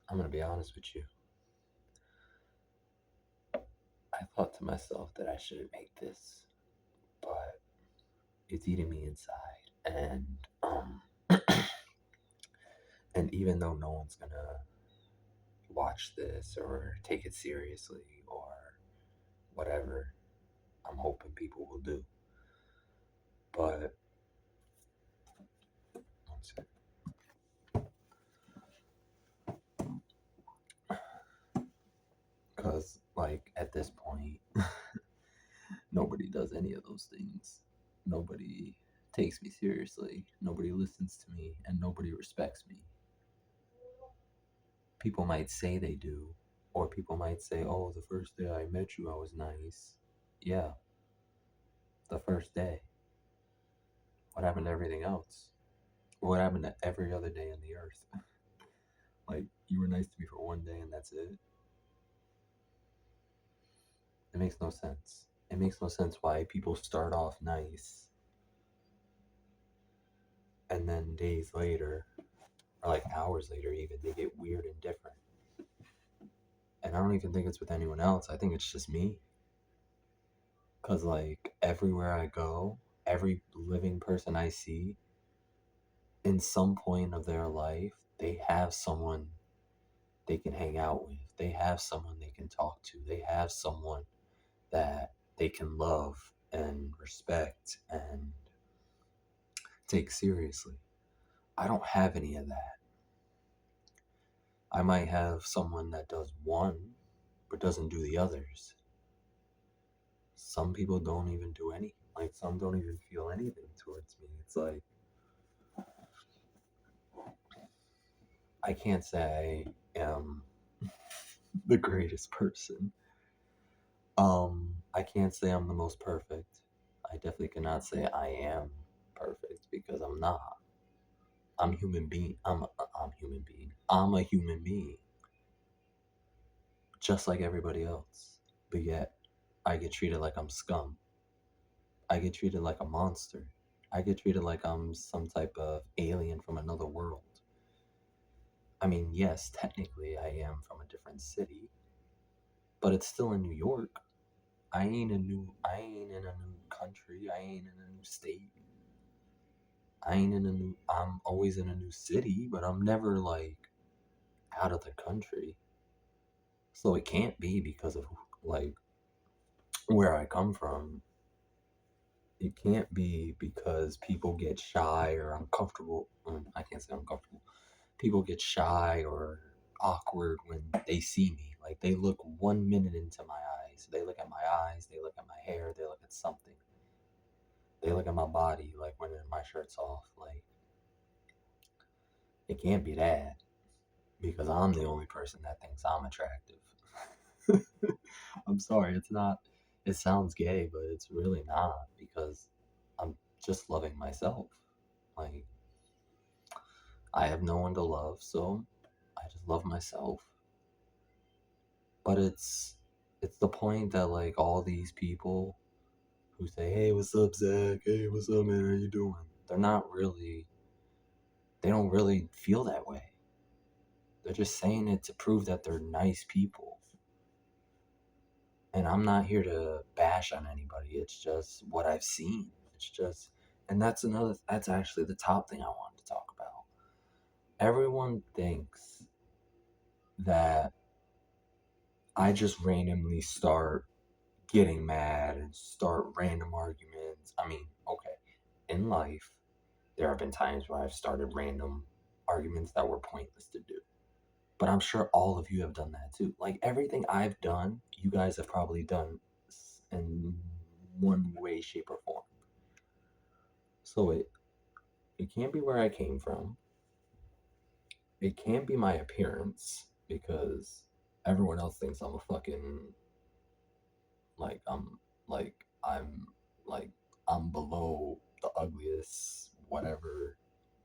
I'm gonna be honest with you. I thought to myself that I shouldn't make this, but it's eating me inside. And even though no one's gonna watch this or take it seriously or whatever, I'm hoping people will do. But one second. Because like at this point, nobody does any of those things. Nobody takes me seriously. Nobody listens to me, and nobody respects me. People might say they do, or people might say, "Oh, the first day I met you, I was nice." Yeah, the first day. What happened to everything else? What happened to every other day on the earth? Like, you were nice to me for one day and that's it? It makes no sense. It makes no sense why people start off nice and then days later, or like hours later even, they get weird and different. And I don't even think it's with anyone else. I think it's just me. Because, like, everywhere I go, every living person I see, in some point of their life, they have someone they can hang out with. They have someone they can talk to. They have someone that they can love and respect and take seriously. I don't have any of that. I might have someone that does one, but doesn't do the others. Some people don't even do any. Like, some don't even feel anything towards me. It's like, I can't say I am the greatest person. I can't say I'm the most perfect. I definitely cannot say I am perfect because I'm not. I'm human being. I'm human being. I'm a human being, just like everybody else. But yet, I get treated like I'm scum. I get treated like a monster. I get treated like I'm some type of alien from another world. I mean, yes, technically I am from a different city, but it's still in New York. I ain't in a new country. I ain't in a new state. I ain't in a new I'm always in a new city, but I'm never like out of the country. So it can't be because of like where I come from. It can't be because people get shy or uncomfortable. I can't say uncomfortable. People get shy or awkward when they see me. Like, they look 1 minute into my eyes. They look at my eyes. They look at my hair. They look at something. They look at my body. Like when my shirt's off. Like, it can't be that because I'm the only person that thinks I'm attractive. I'm sorry. It's not. It sounds gay, but it's really not because I'm just loving myself. Like, I have no one to love, so I just love myself. But it's the point that like all these people who say, "Hey, what's up, Zach? Hey, what's up, man? How you doing?" They're not really. They don't really feel that way. They're just saying it to prove that they're nice people. And I'm not here to bash on anybody. It's just what I've seen. It's just, and that's actually the top thing I wanted to talk about. Everyone thinks that I just randomly start getting mad and start random arguments. I mean, okay, in life, there have been times where I've started random arguments that were pointless to do. But I'm sure all of you have done that too. Like, everything I've done, you guys have probably done in one way, shape, or form. So it can't be where I came from. It can't be my appearance because everyone else thinks I'm a fucking like like I'm like I'm below the ugliest whatever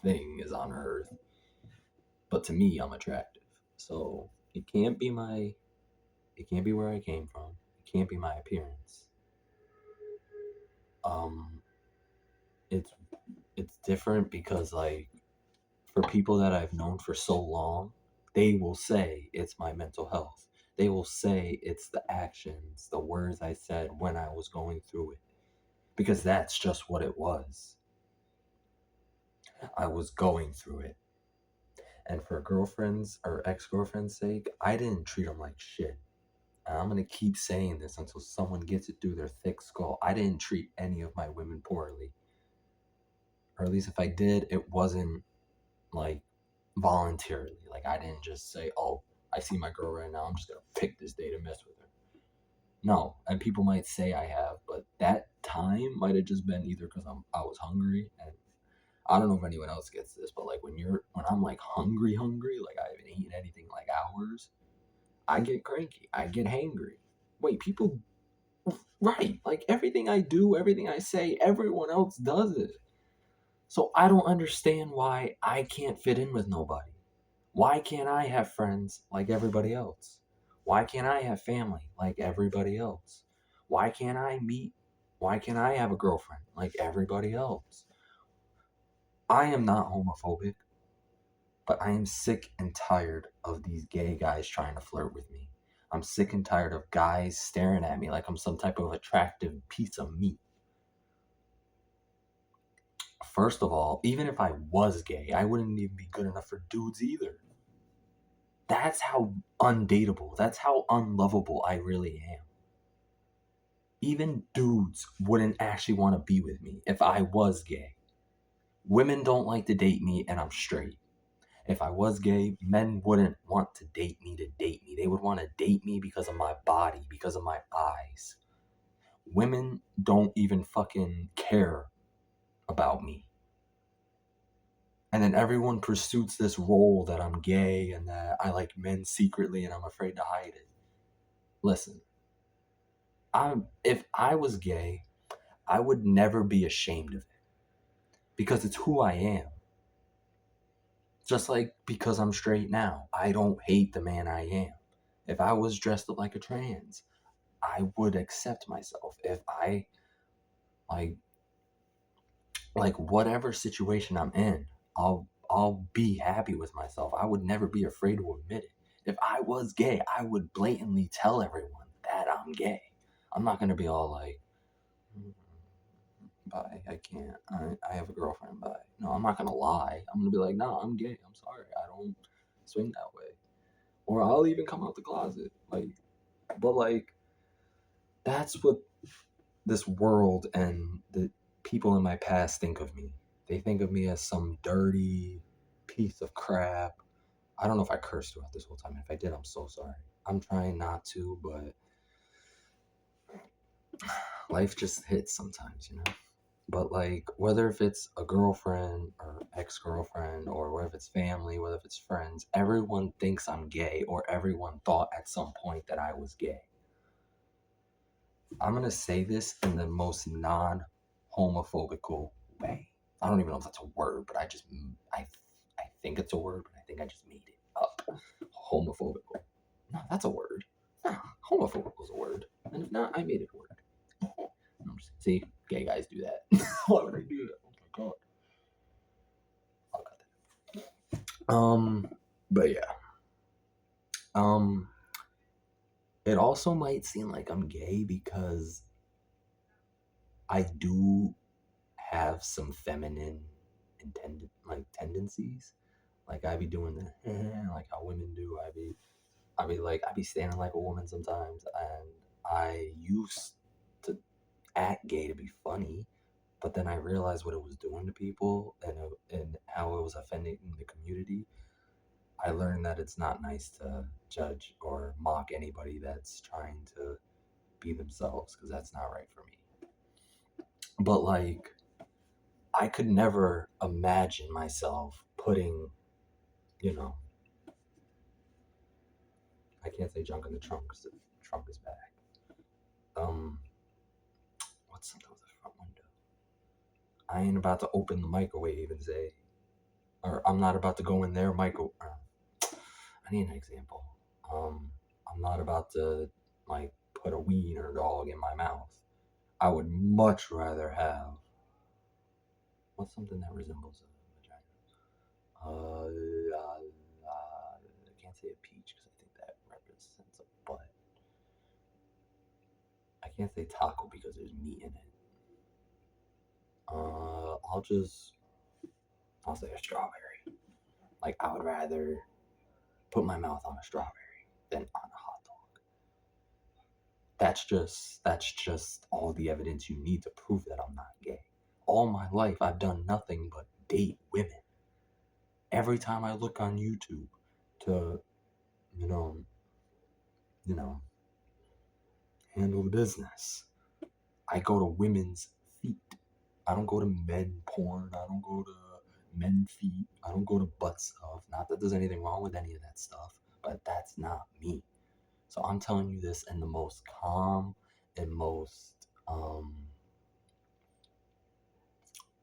thing is on earth. But to me, I'm attractive. So it can't be where I came from. It can't be my appearance. Um, it's it's different because like for people that I've known for so long, They will say it's my mental health. They will say it's the actions, the words I said when I was going through it. Because that's just what it was. I was going through it. And for girlfriends or ex-girlfriends' sake, I didn't treat them like shit. And I'm going to keep saying this until someone gets it through their thick skull. I didn't treat any of my women poorly. Or at least if I did, it wasn't like voluntarily. Like I didn't just say, oh, I see my girl right now, I'm just going to pick this day to mess with her. No, and people might say I have, but that time might have just been either because I was hungry, and I don't know if anyone else gets this, but like when I'm like hungry, like I haven't eaten anything like hours, I get cranky, I get hangry. Wait, people, right? Like everything I do, everything I say, everyone else does it. So I don't understand why I can't fit in with nobody. Why can't I have friends like everybody else? Why can't I have family like everybody else? Why can't I meet? Why can't I have a girlfriend like everybody else? I am not homophobic, but I am sick and tired of these gay guys trying to flirt with me. I'm sick and tired of guys staring at me like I'm some type of attractive piece of meat. First of all, even if I was gay, I wouldn't even be good enough for dudes either. That's how undateable, that's how unlovable I really am. Even dudes wouldn't actually want to be with me if I was gay. Women don't like to date me, and I'm straight. If I was gay, men wouldn't want to date me to date me. They would want to date me because of my body, because of my eyes. Women don't even fucking care about me. And then everyone pursues this role that I'm gay and that I like men secretly and I'm afraid to hide it. Listen, if I was gay, I would never be ashamed of it because it's who I am. Just like because I'm straight now, I don't hate the man I am. If I was dressed up like a trans, I would accept myself. If I like whatever situation I'm in, I'll be happy with myself. I would never be afraid to admit it. If I was gay, I would blatantly tell everyone that I'm gay. I'm not gonna be all like, bye, I can't. I have a girlfriend, bye. No, I'm not gonna lie. I'm gonna be like, no, I'm gay. I'm sorry. I don't swing that way. Or I'll even come out the closet. But that's what this world and the people in my past think of me. They think of me as some dirty piece of crap. I don't know if I cursed throughout this whole time. If I did, I'm so sorry. I'm trying not to, but life just hits sometimes, you know? But whether if it's a girlfriend or ex-girlfriend or whether if it's family, whether if it's friends, everyone thinks I'm gay or everyone thought at some point that I was gay. I'm gonna say this in the most non-homophobical way. I don't even know if that's a word, but I think it's a word, but I think I just made it up. Homophobical. No, that's a word. No, homophobical is a word, and if not, I made it a word. See, gay guys do that. Why would I do that? Oh my god. I'll cut that. But yeah. Um, it also might seem like I'm gay because I do have some feminine tendencies. Like I be doing the like how women do. I be standing like a woman sometimes, and I used to act gay to be funny, but then I realized what it was doing to people and how it was offending the community. I learned that it's not nice to judge or mock anybody that's trying to be themselves because that's not right for me. But I could never imagine myself putting, you know, I can't say junk in the trunk because the trunk is back. What's something with the front window? I ain't about to open the microwave and say, or I'm not about to go in there I need an example. I'm not about to put a wiener dog in my mouth. I would much rather have what's something that resembles a vagina. I say a peach because I think that represents a butt. I can't say taco because there's meat in it. I'll say a strawberry. Like, I would rather put my mouth on a strawberry than on a hot dog. That's just all the evidence you need to prove that I'm not gay. All my life I've done nothing but date women. Every time I look on YouTube to, you know, you know, handle the business, I go to women's feet. I don't go to men porn. I don't go to men feet. I don't go to butt stuff. Not that there's anything wrong with any of that stuff, but that's not me. So I'm telling you this in the most calm and most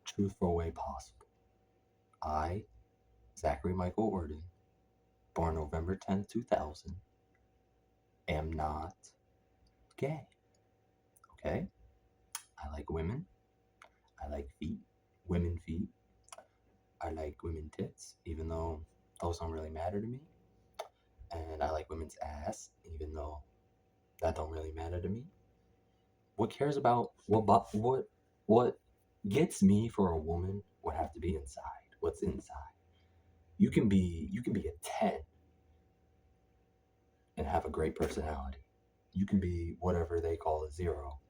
truthful way possible. I, Zachary Michael Orden, born November 10th, 2000, am not gay. Okay? I like women. I like feet. Women feet. I like women tits, even though those don't really matter to me. And I like women's ass, even though that don't really matter to me. What cares about what gets me for a woman would have to be inside. What's inside? You can be a 10 and have a great personality. You can be whatever they call a 0.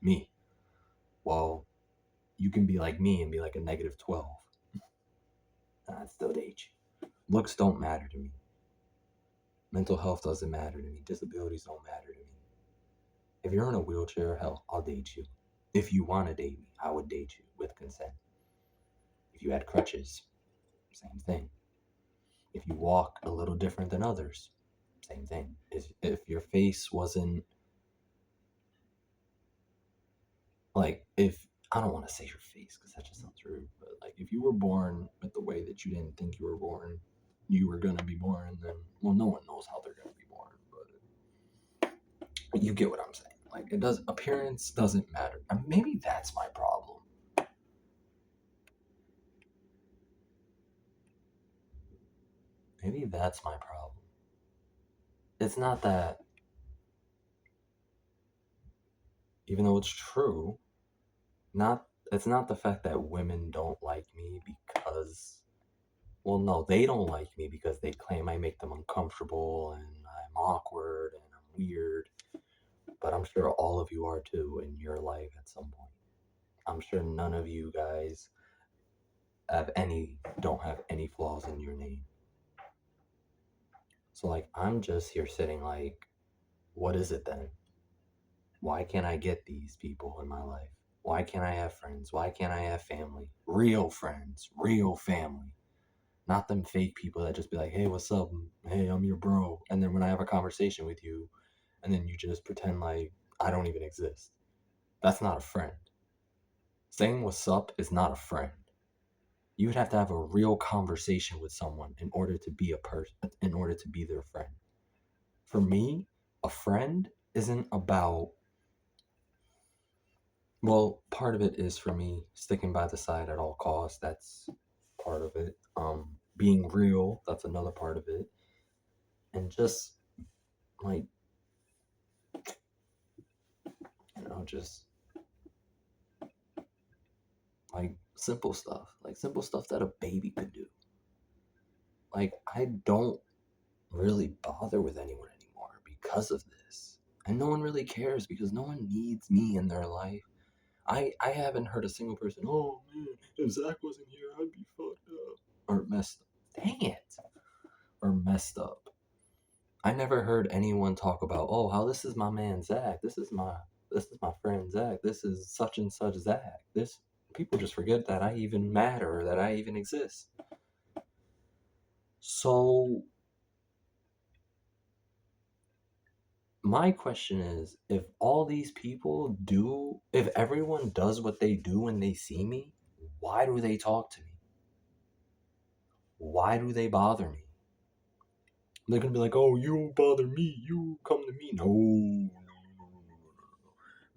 Me. Well, you can be like me and be like a -12. And I'd still date you. Looks don't matter to me. Mental health doesn't matter to me. Disabilities don't matter to me. If you're in a wheelchair, hell, I'll date you. If you want to date me, I would date you with consent. If you had crutches, same thing. If you walk a little different than others, same thing. If your face wasn't like, if I don't want to say your face because that just sounds rude, but like if you were born with the way that you didn't think you were born, you were gonna be born, then well, no one knows how they're gonna be born, but you get what I'm saying. Like, it does, appearance doesn't matter. And maybe that's my problem. Maybe that's my problem. It's not that, even though it's true, not it's not the fact that women don't like me because, well, no, they don't like me because they claim I make them uncomfortable and I'm awkward and I'm weird. But I'm sure all of you are too in your life at some point. I'm sure none of you guys don't have any flaws in your name. So, like, I'm just here sitting like, what is it then? Why can't I get these people in my life? Why can't I have friends? Why can't I have family? Real friends, real family. Not them fake people that just be like, hey, what's up? Hey, I'm your bro. And then when I have a conversation with you, and then you just pretend like I don't even exist. That's not a friend. Saying what's up is not a friend. You would have to have a real conversation with someone in order to be in order to be their friend. For me, a friend isn't about, well, part of it is for me sticking by the side at all costs. That's part of it. Being real, that's another part of it. And just like, just like simple stuff that a baby could do. Like, I don't really bother with anyone anymore because of this. And no one really cares because no one needs me in their life. I haven't heard a single person, oh man, if Zach wasn't here, I'd be fucked up. Or messed up. Dang it. Or messed up. I never heard anyone talk about, oh, how this is my man Zach. This is my friend Zach. This is such and such Zach. This People just forget that I even matter, that I even exist. So my question is, if everyone does what they do when they see me, why do they talk to me? Why do they bother me? They're gonna be like, oh, you bother me, you come to me. No.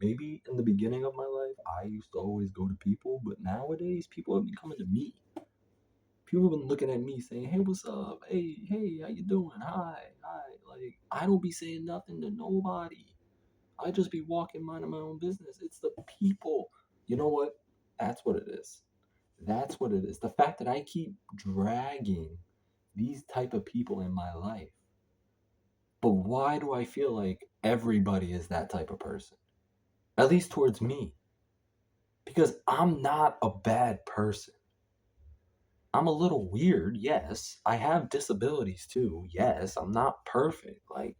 Maybe in the beginning of my life, I used to always go to people, but nowadays, people have been coming to me. People have been looking at me saying, "Hey, what's up? Hey, how you doing? Hi." Like, I don't be saying nothing to nobody. I just be walking, minding my own business. It's the people. You know what? That's what it is. That's what it is. The fact that I keep dragging these type of people in my life. But why do I feel like everybody is that type of person? At least towards me. Because I'm not a bad person. I'm a little weird, yes. I have disabilities too. Yes, I'm not perfect. Like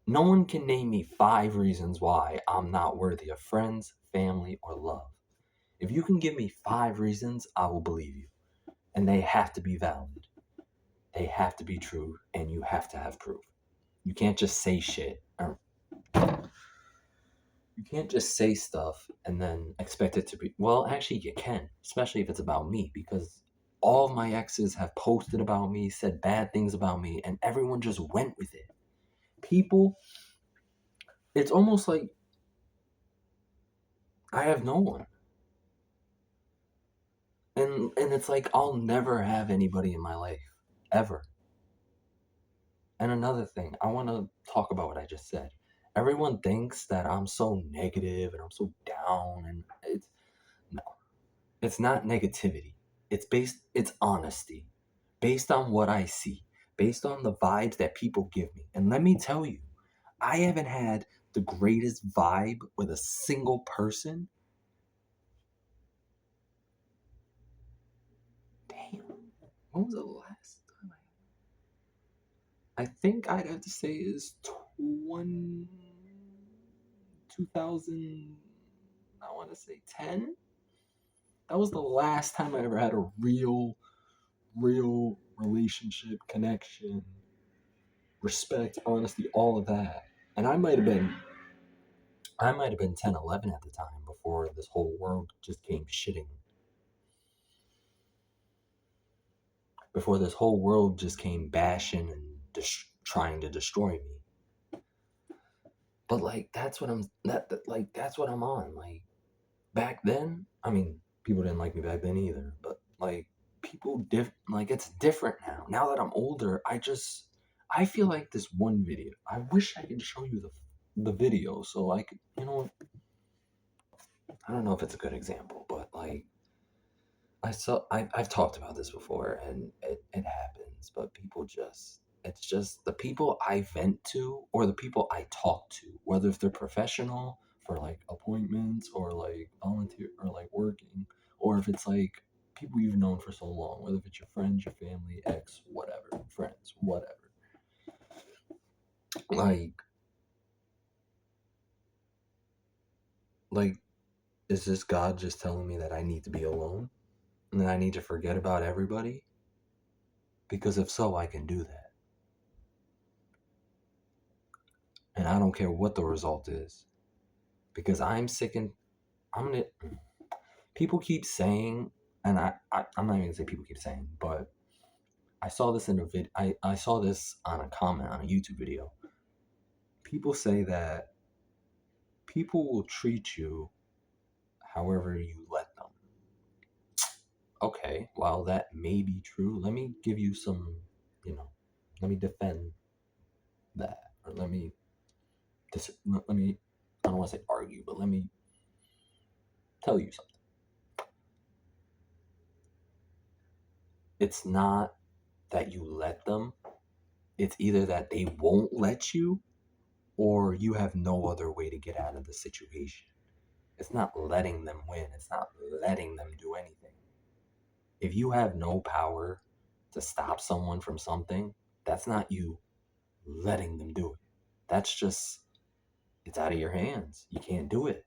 no one can name me 5 reasons why I'm not worthy of friends, family, or love. If you can give me 5 reasons, I will believe you. And they have to be valid. They have to be true, and you have to have proof. You can't just say shit. Or you can't just say stuff and then expect it to be. Well, actually, you can, especially if it's about me, because all of my exes have posted about me, said bad things about me, and everyone just went with it. People, it's almost like I have no one. And it's like I'll never have anybody in my life ever. And another thing, I want to talk about what I just said. Everyone thinks that I'm so negative and I'm so down, and it's no. It's not negativity. It's honesty. Based on what I see, based on the vibes that people give me. And let me tell you, I haven't had the greatest vibe with a single person. Damn. When was the last time I think I'd have to say is 2000, I want to say 10. That was the last time I ever had a real relationship, connection, respect, honesty, all of that. And I might have been 10, 11 at the time before this whole world just came shitting. Before this whole world just came bashing and trying to destroy me. But like that's what I'm on. Like back then, I mean, people didn't like me back then either, but like like it's different now. Now that I'm older, I feel like this one video. I wish I could show you the video so I could, I don't know if it's a good example, but like I've talked about this before, and it happens, but it's just the people I vent to or the people I talk to, whether if they're professional for like appointments or like volunteer or like working, or if it's like people you've known for so long, whether if it's your friends, your family, ex, whatever, friends, whatever. Like, like, is this God just telling me that I need to be alone and that I need to forget about everybody? Because if so, I can do that. And I don't care what the result is. Because I'm sick and I'm gonna people keep saying, and I'm not even gonna say people keep saying, but I saw this in a I saw this on a comment on a YouTube video. People say that people will treat you however you let them. Okay, while that may be true, let me give you some, let me defend that, or let me, I don't want to say argue, but let me tell you something. It's not that you let them, it's either that they won't let you or you have no other way to get out of the situation. It's not letting them win, it's not letting them do anything. If you have no power to stop someone from something, that's not you letting them do it. That's just, it's out of your hands. You can't do it.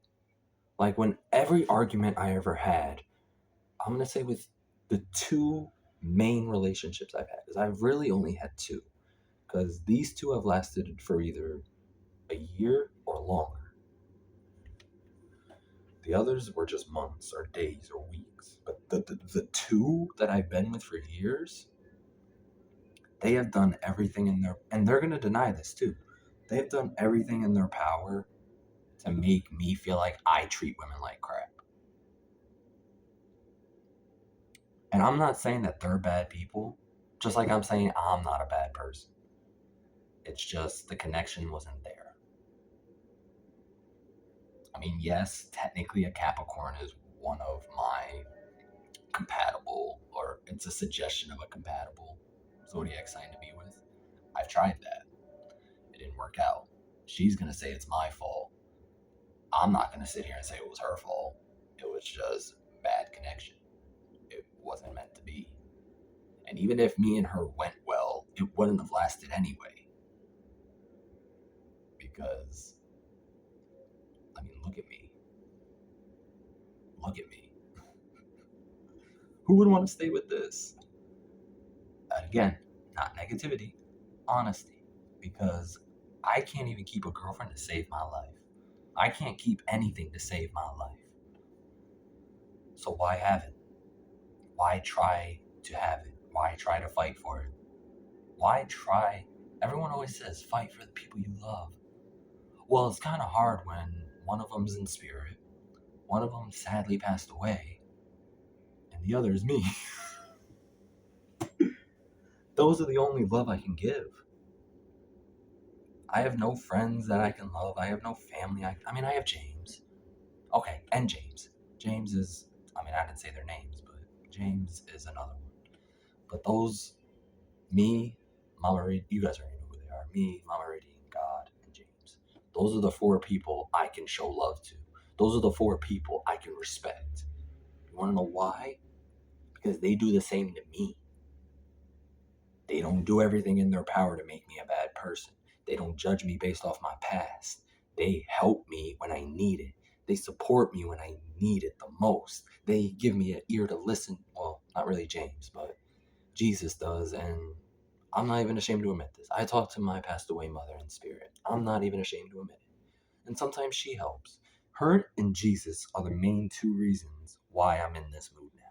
Like when every argument I ever had, I'm going to say with the 2 main relationships I've had, because I've really only had 2, because these 2 have lasted for either a year or longer. The others were just months or days or weeks. But the 2 that I've been with for years, they have done everything and they're going to deny this too. They have done everything in their power to make me feel like I treat women like crap. And I'm not saying that they're bad people, just like I'm saying I'm not a bad person. It's just the connection wasn't there. I mean, yes, technically a Capricorn is one of my compatible, or it's a suggestion of a compatible zodiac sign to be with. I've tried that. It didn't work out. She's going to say it's my fault. I'm not going to sit here and say it was her fault. It was just bad connection. It wasn't meant to be. And even if me and her went well, it wouldn't have lasted anyway. Because, I mean, look at me. Look at me. Who would want to stay with this? And again, not negativity, honesty. Because I can't even keep a girlfriend to save my life. I can't keep anything to save my life. So why have it? Why try to have it? Why try to fight for it? Why try? Everyone always says, fight for the people you love. Well, it's kind of hard when one of them's in spirit, one of them sadly passed away, and the other is me. Those are the only love I can give. I have no friends that I can love. I have no family. I mean, I have James. Okay, and James. James is, I mean, I didn't say their names, but James is another one. But those, me, Mama Reed, you guys already know who they are. Me, Mama Reedy, God, and James. Those are the 4 people I can show love to. Those are the 4 people I can respect. You want to know why? Because they do the same to me. They don't do everything in their power to make me a bad person. They don't judge me based off my past. They help me when I need it. They support me when I need it the most. They give me an ear to listen. Well, not really James, but Jesus does. And I'm not even ashamed to admit this. I talk to my passed away mother in spirit. I'm not even ashamed to admit it. And sometimes she helps. Her and Jesus are the main 2 reasons why I'm in this mood now.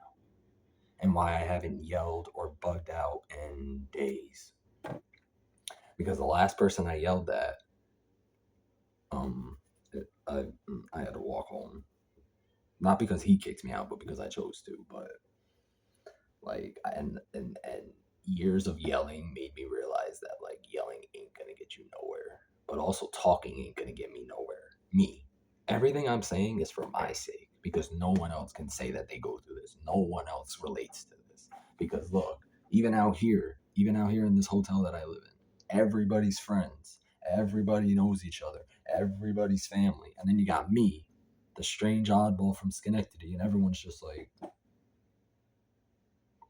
And why I haven't yelled or bugged out in days. Because the last person I yelled at, um, I had to walk home. Not because he kicked me out, but because I chose to. But like, and years of yelling made me realize that like yelling ain't gonna get you nowhere. But also talking ain't gonna get me nowhere. Me, everything I'm saying is for my sake because no one else can say that they go through this. No one else relates to this. Because look, even out here in this hotel that I live in, everybody's friends. Everybody knows each other. Everybody's family. And then you got me, the strange oddball from Schenectady, and everyone's just like,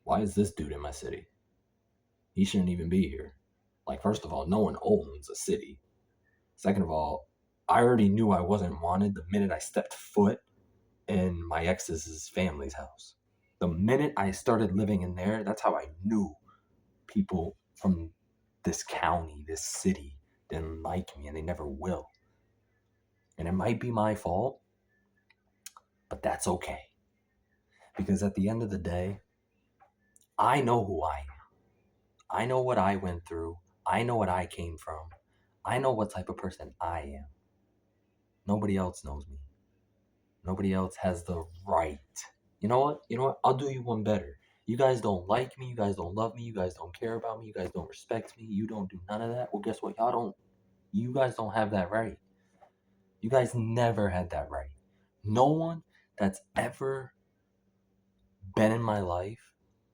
why is this dude in my city? He shouldn't even be here. Like, first of all, no one owns a city. Second of all, I already knew I wasn't wanted the minute I stepped foot in my ex's family's house. The minute I started living in there, that's how I knew people from this county, this city, didn't like me, and they never will. And it might be my fault, but that's okay. Because at the end of the day, I know who I am. I know what I went through. I know what I came from. I know what type of person I am. Nobody else knows me. Nobody else has the right. You know what? You know what? I'll do you one better. You guys don't like me. You guys don't love me. You guys don't care about me. You guys don't respect me. You don't do none of that. Well, guess what? You guys don't have that right. You guys never had that right. No one that's ever been in my life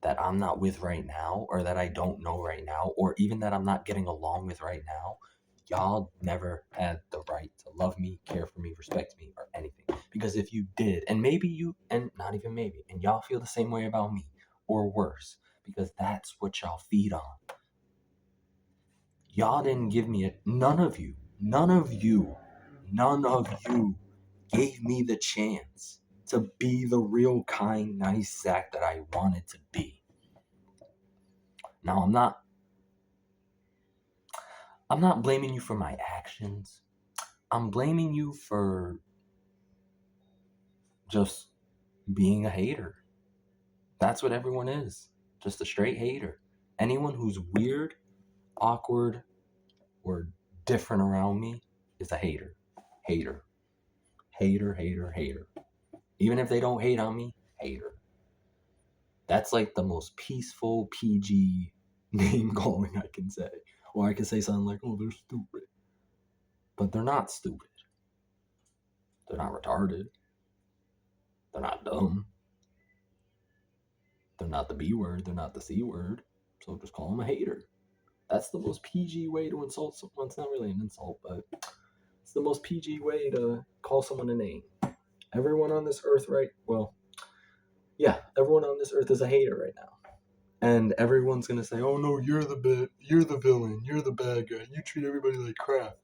that I'm not with right now, or that I don't know right now, or even that I'm not getting along with right now, y'all never had the right to love me, care for me, respect me, or anything. Because if you did, and maybe you, and not even maybe, and y'all feel the same way about me, or worse, because that's what y'all feed on. Y'all didn't give me a, none of you gave me the chance to be the real kind, nice Zach that I wanted to be. Now I'm not blaming you for my actions. I'm blaming you for just being a hater. That's what everyone is. Just a straight hater. Anyone who's weird, awkward, or different around me is a hater. Hater. Hater, hater, hater. Even if they don't hate on me, hater. That's like the most peaceful PG name calling I can say. Or I can say something like, oh, they're stupid. But they're not stupid. They're not retarded. They're not dumb. They're not the B word. They're not the C word. So just call them a hater. That's the most PG way to insult someone. It's not really an insult, but it's the most PG way to call someone a name. Everyone on this earth, right? Well, yeah, everyone on this earth is a hater right now. And everyone's gonna say, "Oh no, you're the villain, you're the bad guy. You treat everybody like crap."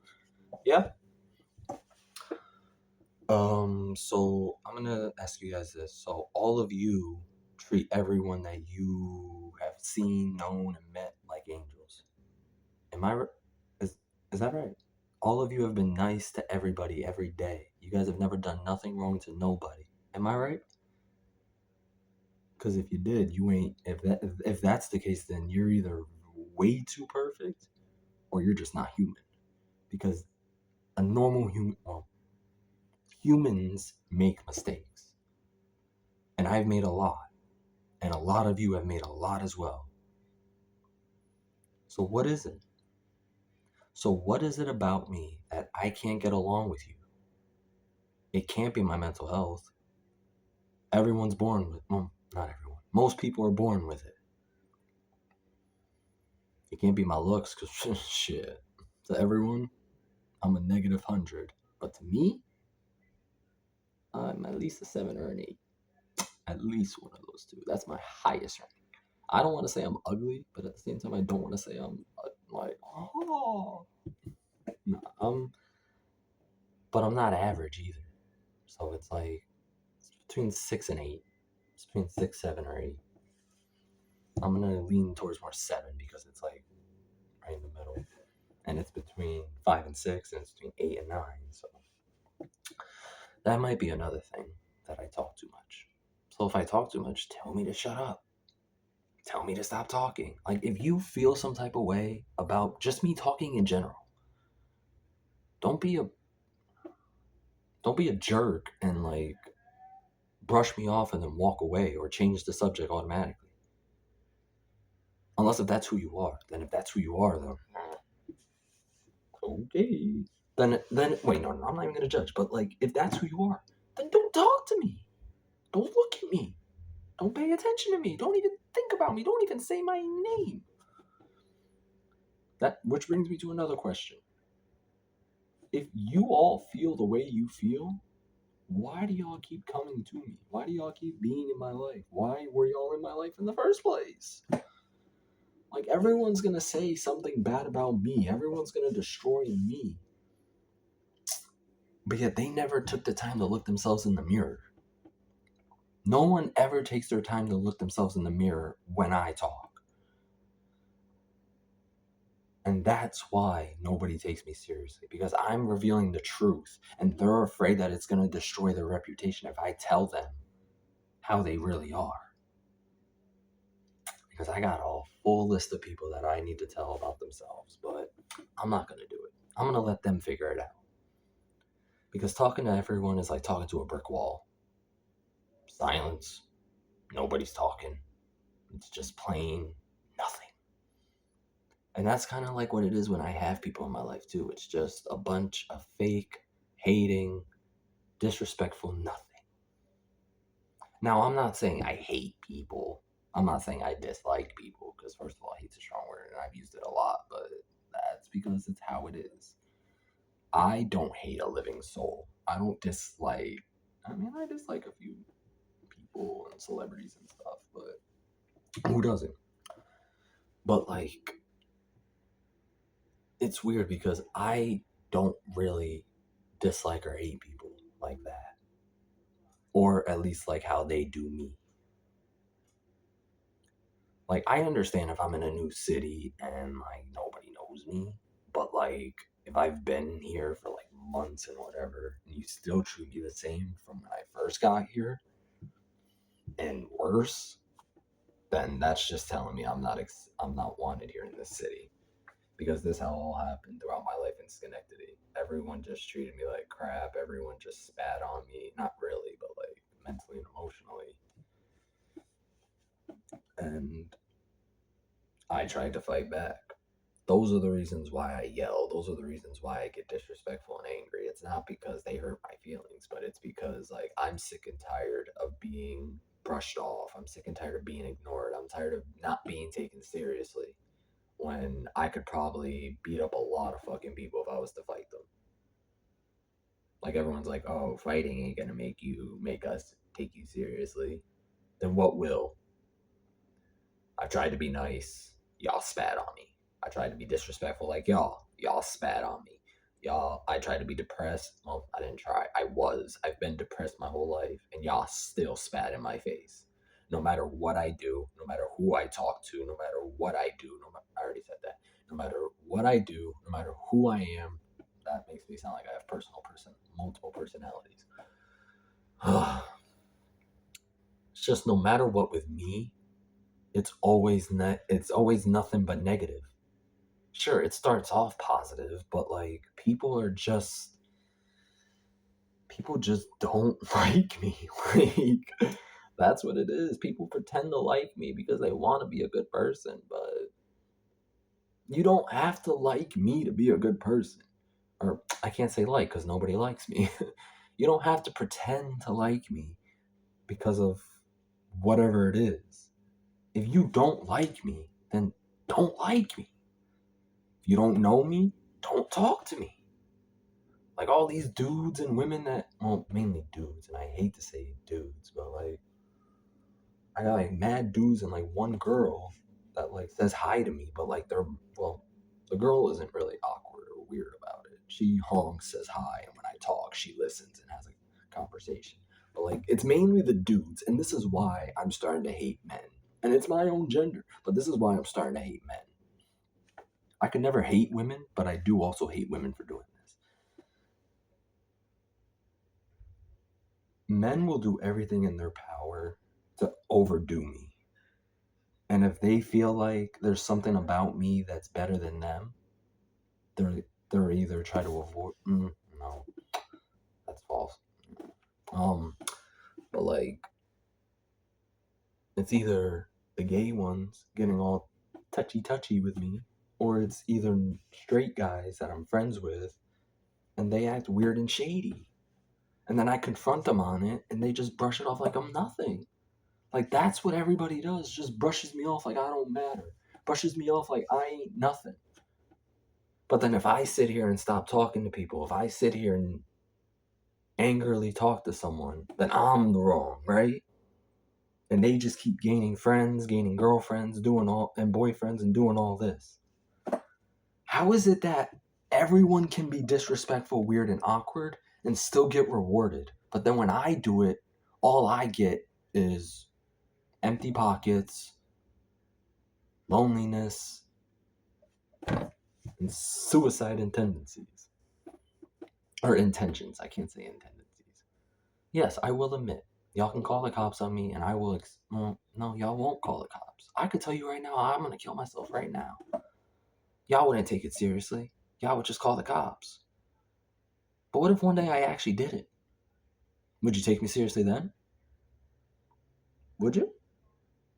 Yeah. So I'm gonna ask you guys this. So all of you treat everyone that you have seen, known, and met like angels. Am I? Is that right? All of you have been nice to everybody every day. You guys have never done nothing wrong to nobody. Am I right? Because if you did, you ain't. If that's the case, then you're either way too perfect, or you're just not human. Because a normal human, well, humans make mistakes, and I've made a lot, and a lot of you have made a lot as well. So what is it? So what is it about me that I can't get along with you? It can't be my mental health. Everyone's born with, well, not everyone. Most people are born with it. It can't be my looks, because shit. To everyone, I'm a -100. But to me, I'm at least a 7 or an 8. At least one of those two. That's my highest rank. I don't want to say I'm ugly, but at the same time, I don't want to say I'm like, oh. No, but I'm not average either. So it's like, it's between 6 and 8. It's between 6, 7, or 8. I'm going to lean towards more 7 because it's like right in the middle. And it's between 5 and 6, and it's between 8 and 9. So that might be another thing, that I talk too much. So if I talk too much, tell me to shut up. Tell me to stop talking. Like, if you feel some type of way about just me talking in general, don't be a jerk and like brush me off and then walk away or change the subject automatically. Unless if that's who you are. Then if that's who you are, then okay. Then wait, no, I'm not even gonna judge. But like, if that's who you are, then don't talk to me. Don't look at me. Don't pay attention to me. Don't even think about me. Don't even say my name. That, which brings me to another question. If you all feel the way you feel, why do y'all keep coming to me? Why do y'all keep being in my life? Why were y'all in my life in the first place? Like, everyone's gonna say something bad about me. Everyone's gonna destroy me. But yet they never took the time to look themselves in the mirror. No one ever takes their time to look themselves in the mirror when I talk. And that's why nobody takes me seriously, because I'm revealing the truth, and they're afraid that it's going to destroy their reputation if I tell them how they really are. Because I got a full list of people that I need to tell about themselves, but I'm not going to do it. I'm going to let them figure it out. Because talking to everyone is like talking to a brick wall. Silence. Nobody's talking. It's just plain nothing. And that's kind of like what it is when I have people in my life too. It's just a bunch of fake, hating, disrespectful nothing. Now, I'm not saying I hate people. I'm not saying I dislike people, because first of all, hate's a strong word and I've used it a lot, but that's because it's how it is. I don't hate a living soul. I don't dislike, I mean, I dislike a few people and celebrities and stuff, but who doesn't? But like, it's weird because I don't really dislike or hate people like that, or at least like how they do me. Like, I understand if I'm in a new city and like nobody knows me, but like, if I've been here for like months and whatever, and you still treat me the same from when I first got here and worse, then that's just telling me I'm not wanted here in this city. Because this how all happened throughout my life in Schenectady. Everyone just treated me like crap. Everyone just spat on me. Not really, but like mentally and emotionally. And I tried to fight back. Those are the reasons why I yell. Those are the reasons why I get disrespectful and angry. It's not because they hurt my feelings, but it's because like I'm sick and tired of being brushed off. I'm sick and tired of being ignored. I'm tired of not being taken seriously when I could probably beat up a lot of fucking people if I was to fight them. Like everyone's like, "Oh, fighting ain't gonna make us take you seriously." Then what will? I tried to be nice. Y'all spat on me. I tried to be disrespectful like y'all. Y'all spat on me. Y'all, I tried to be depressed. Well, I didn't try. I was. I've been depressed my whole life, and y'all still spat in my face. No matter what I do, no matter who I talk to, no matter what I do, I already said that. No matter what I do, no matter who I am, that makes me sound like I have multiple personalities. It's just no matter what with me, it's always nothing but negative. Sure, it starts off positive, but like people just don't like me. Like that's what it is. People pretend to like me because they want to be a good person, but you don't have to like me to be a good person. Or I can't say like because nobody likes me. You don't have to pretend to like me because of whatever it is. If you don't like me, then don't like me. If you don't know me, don't talk to me. Like all these dudes and women that, well, mainly dudes, and I hate to say dudes, but like, I got like mad dudes and like one girl that like says hi to me, but like well, the girl isn't really awkward or weird about it. She honks, says hi, and when I talk, she listens and has a conversation. But like, it's mainly the dudes, and this is why I'm starting to hate men. And it's my own gender, but this is why I'm starting to hate men. I can never hate women, but I do also hate women for doing this. Men will do everything in their power to overdo me. And if they feel like there's something about me that's better than them, they're either try to avoid. No, that's false. Um, but like it's either the gay ones getting all touchy with me, or it's either straight guys that I'm friends with, and they act weird and shady, and then I confront them on it, and they just brush it off like I'm nothing. Like that's what everybody does, just brushes me off like I don't matter. Brushes me off like I ain't nothing. But then if I sit here and stop talking to people, if I sit here and angrily talk to someone, then I'm the wrong, right? And they just keep gaining friends, gaining girlfriends, doing all and boyfriends and doing all this. How is it that everyone can be disrespectful, weird, and awkward and still get rewarded? But then when I do it, all I get is empty pockets, loneliness, and suicide tendencies. Or intentions. I can't say tendencies. Yes, I will admit. Y'all can call the cops on me and I will. Well, no, y'all won't call the cops. I could tell you right now, I'm going to kill myself right now. Y'all wouldn't take it seriously. Y'all would just call the cops. But what if one day I actually did it? Would you take me seriously then? Would you?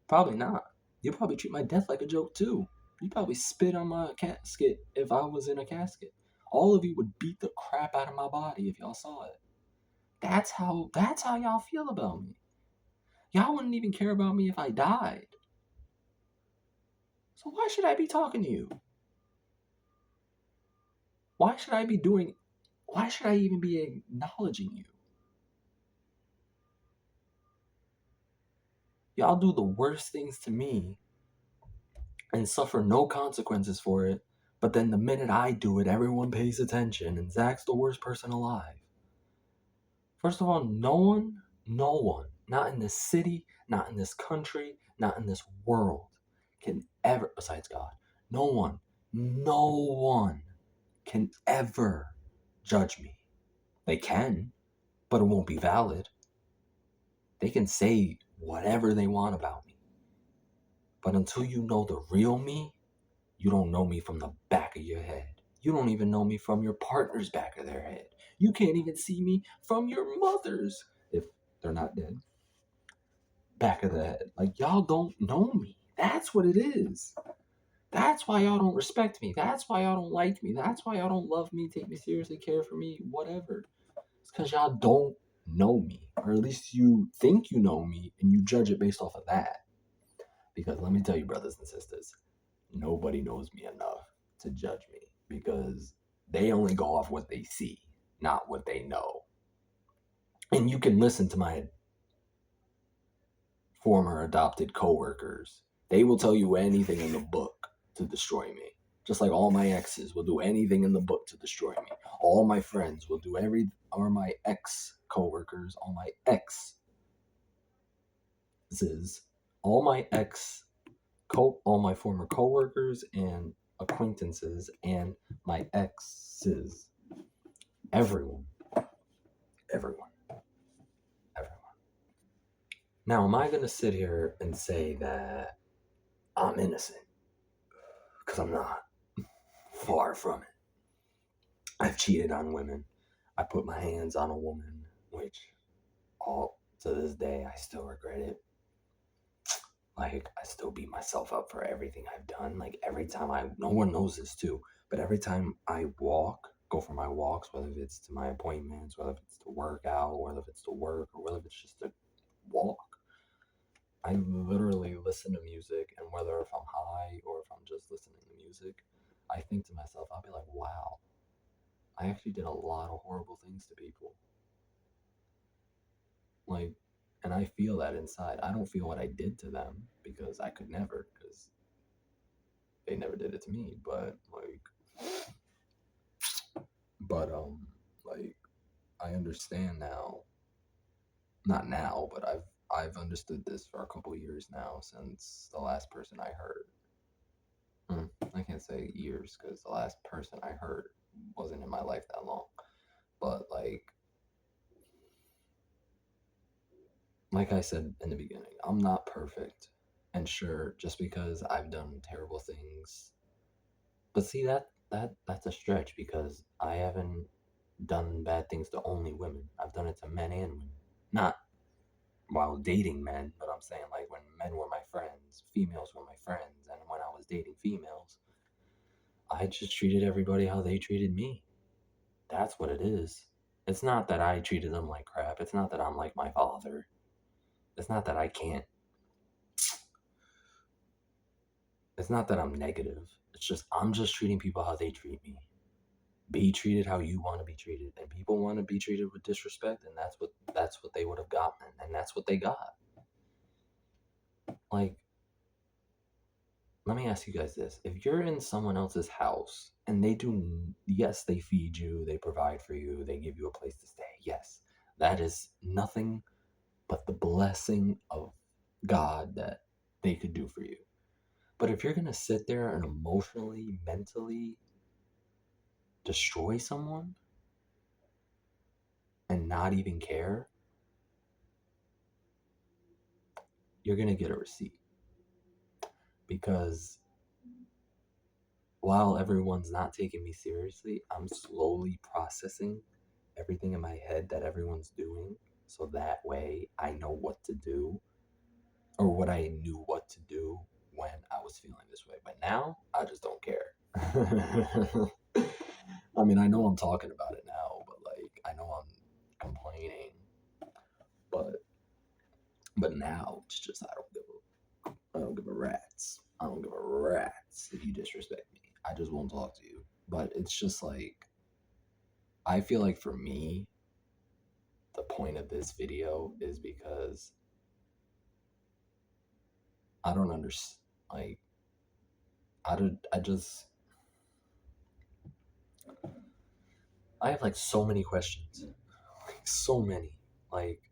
Probably not. You'd probably treat my death like a joke too. You'd probably spit on my casket if I was in a casket. All of you would beat the crap out of my body if y'all saw it. That's how y'all feel about me. Y'all wouldn't even care about me if I died. So why should I be talking to you? Why should I even be acknowledging you? Y'all do the worst things to me and suffer no consequences for it, but then the minute I do it, everyone pays attention and Zach's the worst person alive. First of all, no one, not in this city, not in this country, not in this world, can ever, besides God, no one can ever judge me. They can, but it won't be valid. They can say whatever they want about me. But until you know the real me, you don't know me from the back of your head. You don't even know me from your partner's back of their head. You can't even see me from your mother's if they're not dead. back of the head. Like, y'all don't know me. That's what it is. That's why y'all don't respect me. That's why y'all don't like me. That's why y'all don't love me, take me seriously, care for me, whatever. It's because y'all don't know me. Or at least you think you know me and you judge it based off of that. Because let me tell you, brothers and sisters, nobody knows me enough to judge me because they only go off what they see, not what they know. And you can listen to my former adopted coworkers. They will tell you anything in the book to destroy me. Just like all my exes will do anything in the book to destroy me. All my friends will do or my ex coworkers, all my exes, all my all my former coworkers and acquaintances and my exes, everyone, everyone, everyone. Now, am I gonna sit here and say that I'm innocent? Because I'm not. Far from it. I've cheated on women. I put my hands on a woman, which all to this day I still regret it. Like, I still beat myself up for everything I've done. Like, every time no one knows this too, but every time I go for my walks, whether it's to my appointments, whether it's to work out, whether it's to work, or whether it's just to walk, I literally listen to music, and whether if I'm high or if I'm just listening to music, I think to myself, I'll be like, wow, I actually did a lot of horrible things to people. Like, and I feel that inside. I don't feel what I did to them because I could never, because they never did it to me. Like, I understand now. Not now, but I've understood this for a couple years now since the last person I heard. I can't say years because the last person I heard wasn't in my life that long. But like I said in the beginning, I'm not perfect. And sure, just because I've done terrible things, but see that's a stretch because I haven't done bad things to only women. I've done it to men and women. Not while dating men, but I'm saying like when men were my friends, females were my friends, and when I was dating females, I just treated everybody how they treated me. That's what it is. It's not that I treated them like crap. It's not that I'm like my father. It's not that I can't. It's not that I'm negative. It's just I'm just treating people how they treat me. Be treated how you want to be treated, and people want to be treated with disrespect, and that's what they would have gotten, and that's what they got. Like, let me ask you guys this: if you're in someone else's house and yes, they feed you, they provide for you, they give you a place to stay. Yes, that is nothing but the blessing of God that they could do for you. But if you're gonna sit there and emotionally, mentally destroy someone and not even care, you're going to get a receipt. Because while everyone's not taking me seriously, I'm slowly processing everything in my head that everyone's doing. So that way I know what to do or what I knew what to do when I was feeling this way. But now I just don't care. I mean, I know I'm talking about it now, but I know I'm complaining, but now it's just I don't give a rat's. I don't give a rat's if you disrespect me. I just won't talk to you. But it's just I feel like for me, the point of this video is because I don't understand. I just, I have so many questions. So many. Like,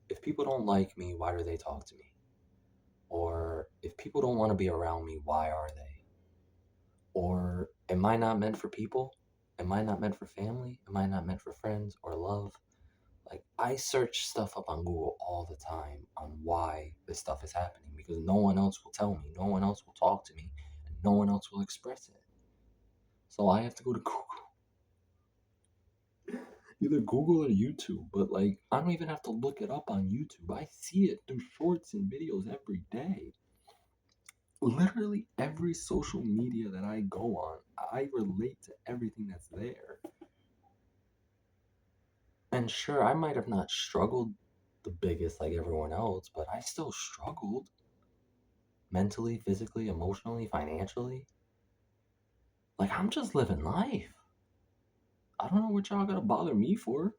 if people don't like me, why do they talk to me? Or if people don't want to be around me, why are they? Or am I not meant for people? Am I not meant for family? Am I not meant for friends or love? I search stuff up on Google all the time on why this stuff is happening because no one else will tell me, no one else will talk to me, and no one else will express it. So I have to go to Google. Either Google or YouTube, but like I don't even have to look it up on YouTube. I see it through shorts and videos every day. Literally every social media that I go on, I relate to everything that's there. And sure, I might have not struggled the biggest like everyone else, but I still struggled mentally, physically, emotionally, financially. Like I'm just living life. I don't know what y'all gotta bother me for.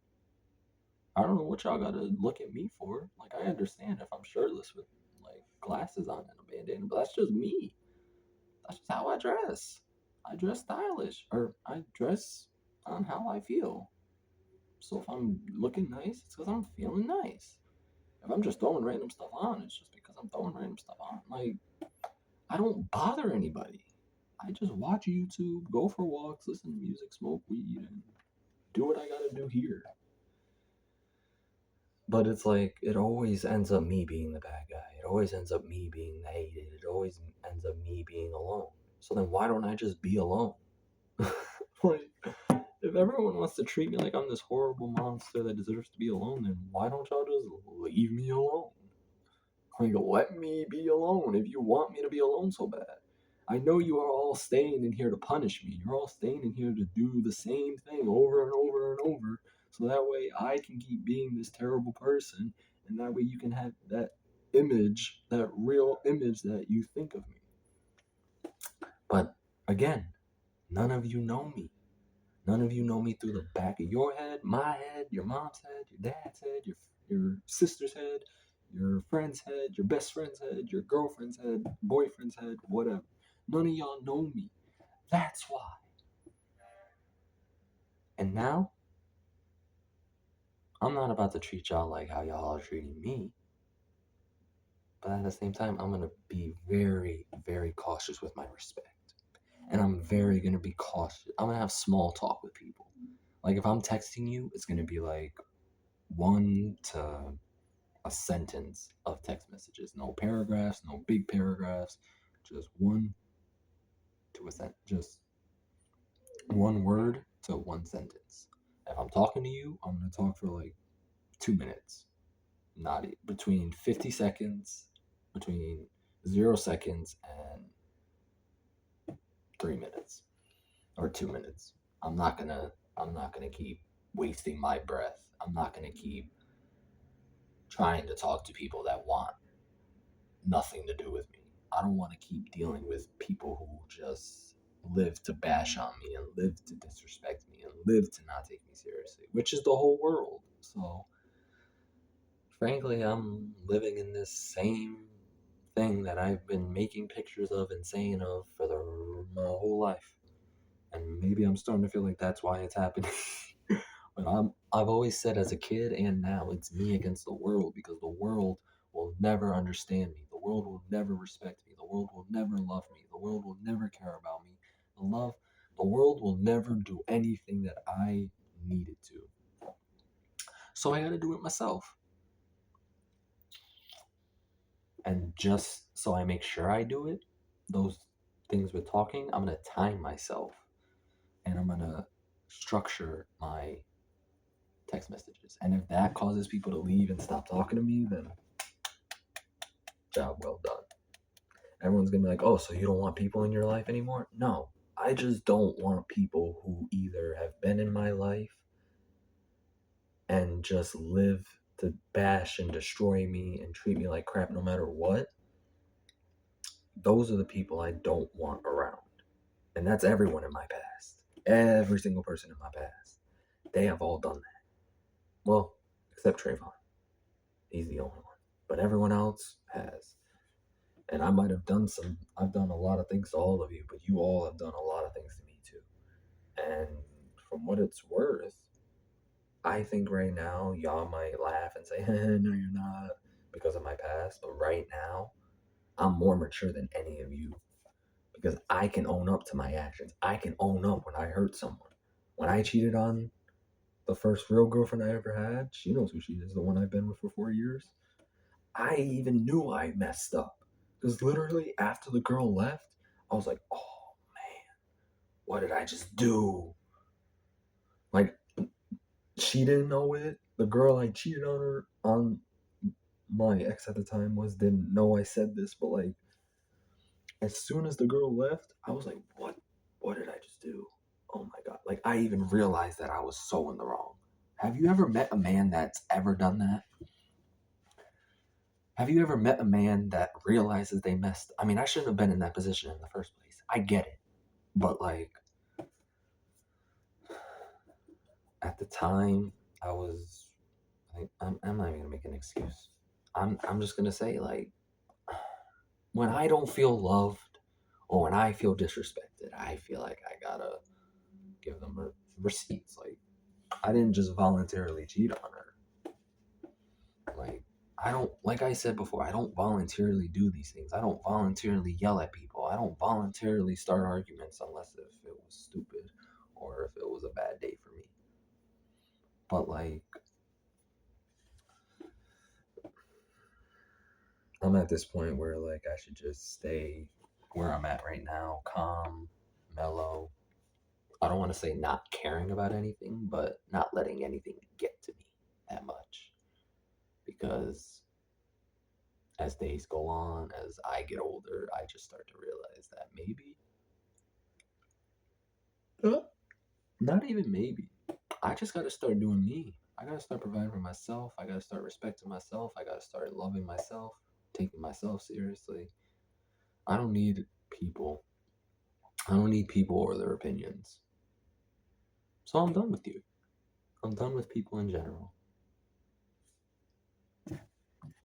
I don't know what y'all gotta look at me for. Like I understand if I'm shirtless with like glasses on and a bandana, but that's just me. That's just how I dress. I dress stylish, or I dress on how I feel. So if I'm looking nice, it's because I'm feeling nice. If I'm just throwing random stuff on, it's just because I'm throwing random stuff on. Like I don't bother anybody. I just watch YouTube, go for walks, listen to music, smoke weed, and do what I gotta do here. But it's like it always ends up me being the bad guy. It always ends up me being the hated. It always ends up me being alone. So then why don't I just be alone? Like if everyone wants to treat me like I'm this horrible monster that deserves to be alone, then why don't y'all just leave me alone? Like let me be alone if you want me to be alone so bad. I know you are all staying in here to punish me. You're all staying in here to do the same thing over and over and over. So that way I can keep being this terrible person. And that way you can have that image, that real image that you think of me. But again, none of you know me. None of you know me through the back of your head, my head, your mom's head, your dad's head, your sister's head, your friend's head, your best friend's head, your girlfriend's head, boyfriend's head, whatever. None of y'all know me. That's why. And now, I'm not about to treat y'all like how y'all are treating me. But at the same time, I'm going to be very, very cautious with my respect. And I'm very going to be cautious. I'm going to have small talk with people. Like if I'm texting you, it's going to be like one to a sentence of text messages. No paragraphs, no big paragraphs. Just one to a sentence. Just one word to one sentence. If I'm talking to you, I'm going to talk for like 2 minutes. Not between 50 seconds, between 0 seconds and 3 minutes or 2 minutes. I'm not gonna keep wasting my breath. I'm not gonna keep trying to talk to people that want nothing to do with me. I don't want to keep dealing with people who just live to bash on me and live to disrespect me and live to not take me seriously, which is the whole world. So, frankly, I'm living in this same thing that I've been making pictures of and saying of for my whole life. And maybe I'm starting to feel like that's why it's happening. But I've always said as a kid and now it's me against the world because the world will never understand me. The world will never respect me. The world will never love me. The world will never care about me. The world will never do anything that I need it to. So I got to do it myself. And just so I make sure I do it, those things with talking, I'm going to time myself and I'm going to structure my text messages. And if that causes people to leave and stop talking to me, then job well done. Everyone's gonna be like, oh, so you don't want people in your life anymore? No, I just don't want people who either have been in my life and just live to bash and destroy me and treat me like crap no matter what. Those are the people I don't want around. And that's everyone in my past. Every single person in my past. They have all done that. Well, except Trayvon. He's the only one. But everyone else has. And I've done a lot of things to all of you, but you all have done a lot of things to me too. And from what it's worth, I think right now y'all might laugh and say, no, you're not, because of my past. But right now, I'm more mature than any of you because I can own up to my actions. I can own up when I hurt someone. When I cheated on the first real girlfriend I ever had, she knows who she is, the one I've been with for 4 years. I even knew I messed up. Because literally after the girl left, I was like, oh man, what did I just do? Like, she didn't know it. The girl I cheated on her on, my ex at the time, was didn't know I said this, but like as soon as the girl left, I was like, what did I just do? Oh my god. Like I even realized that I was so in the wrong. Have you ever met a man that's ever done that? Have you ever met a man that realizes they messed? I mean, I shouldn't have been in that position in the first place. I get it. But like at the time, I was I'm not even gonna make an excuse. I'm just gonna say like when I don't feel loved or when I feel disrespected, I feel like I gotta give them receipts. Like I didn't just voluntarily cheat on her. Like I don't, like I said before, I don't voluntarily do these things. I don't voluntarily yell at people. I don't voluntarily start arguments unless if it was stupid or if it was a bad day for me. But like I'm at this point where like I should just stay where I'm at right now, calm, mellow. I don't want to say not caring about anything, but not letting anything get to me that much. Because as days go on, as I get older, I just start to realize that maybe, not even maybe, I just got to start doing me. I got to start providing for myself. I got to start respecting myself. I got to start loving myself, taking myself seriously. I don't need people. I don't need people or their opinions. So I'm done with you. I'm done with people in general.